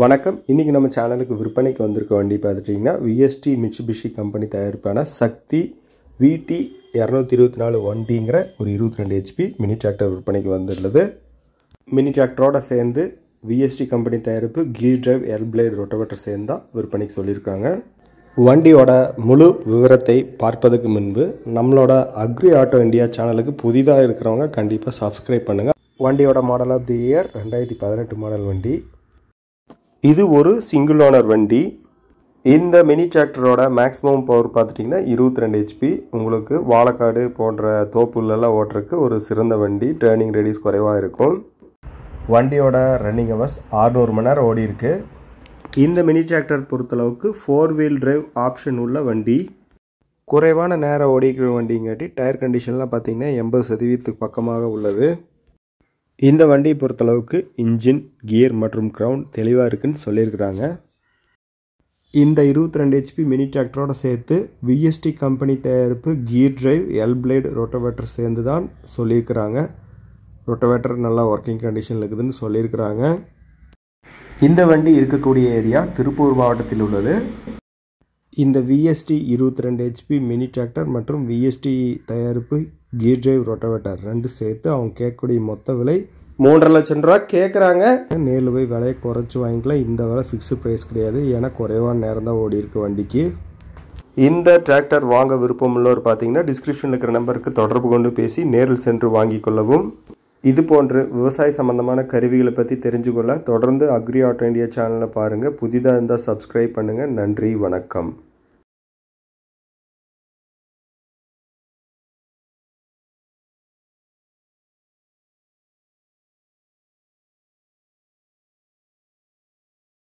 வணக்கம். இன்றைக்கி நம்ம சேனலுக்கு விற்பனைக்கு வந்திருக்க வண்டி பார்த்துட்டிங்கன்னா விஎஸ்டி மிட்சுபிஷி கம்பெனி தயாரிப்பான சக்தி விடி 224 வண்டிங்கிற ஒரு 22 HP மினி டிராக்டர் விற்பனைக்கு வந்துள்ளது. மினி டிராக்டரோடு சேர்ந்து விஎஸ்டி கம்பெனி தயாரிப்பு gear drive L blade rotavator சேர்ந்து தான் விற்பனைக்கு சொல்லியிருக்காங்க. வண்டியோட முழு விவரத்தை பார்ப்பதற்கு முன்பு நம்மளோட அக்ரி ஆட்டோ இந்தியா சேனலுக்கு புதிதாக இருக்கிறவங்க கண்டிப்பாக சப்ஸ்கிரைப் பண்ணுங்கள். வண்டியோட model of the year 2018 model வண்டி. இது ஒரு சிங்கிள் ஓனர் வண்டி. இந்த மினி டிராக்டரோட மேக்ஸிமம் பவர் பார்த்துட்டிங்கன்னா 22 HP. உங்களுக்கு வாழைக்காடு போன்ற தோப்புலெல்லாம் ஓட்டுறதுக்கு ஒரு சிறந்த வண்டி. டேர்னிங் ரேடியஸ் குறைவாக இருக்கும். வண்டியோட ரன்னிங் ஹவர்ஸ் 600 மணி நேரம் ஓடி இருக்கு. இந்த மினி டிராக்டர் பொறுத்தளவுக்கு 4 வீல் டிரைவ் ஆப்ஷன் உள்ள வண்டி. குறைவான நேரம் ஓடிக்கிற வண்டிங்காட்டி டயர் கண்டிஷன்லாம் பார்த்திங்கன்னா 80% பக்கமாக உள்ளது. இந்த வண்டியை பொறுத்தளவுக்கு இன்ஜின், கியர் மற்றும் கிரவுண்ட் தெளிவாக இருக்குன்னு சொல்லியிருக்கிறாங்க. இந்த 22 HP மினி டிராக்டரோட சேர்த்து விஎஸ்டி கம்பெனி தயாரிப்பு gear drive L blade rotavator சேர்ந்து தான் சொல்லியிருக்கிறாங்க. ரொட்டவேட்டர் நல்லா ஒர்க்கிங் கண்டிஷனில் இருக்குதுன்னு சொல்லியிருக்கிறாங்க. இந்த வண்டி இருக்கக்கூடிய ஏரியா திருப்பூர் மாவட்டத்தில் உள்ளது. இந்த விஎஸ்டி 22 HP மினி டிராக்டர் மற்றும் விஎஸ்டி தயாரிப்பு கீர் டிரைவ் ரொட்டவேட்டர் ரெண்டு சேர்த்து அவங்க கேட்கக்கூடிய மொத்த விலை 3.5 லட்சம் ரூபா கேட்குறாங்க. நேரில் போய் விலையை குறைச்சி வாங்கிக்கலாம். இந்த விலை ஃபிக்ஸு ப்ரைஸ் கிடையாது. ஏன்னா குறைவான நேரம் தான் ஓடி இருக்கு வண்டிக்கு. இந்த டிராக்டர் வாங்க விருப்பம் உள்ளவர் பார்த்தீங்கன்னா டிஸ்கிரிப்ஷனில் இருக்கிற நம்பருக்கு தொடர்பு கொண்டு பேசி நேரில் சென்று வாங்கி கொள்ளவும். இது போன்று விவசாய சம்பந்தமான கருவிகளை பற்றி தெரிஞ்சுக்கொள்ள தொடர்ந்து அக்ரி ஆட்டோ இந்தியா சேனலை பாருங்கள். புதிதாக இருந்தால் சப்ஸ்கிரைப் பண்ணுங்கள். நன்றி, வணக்கம்.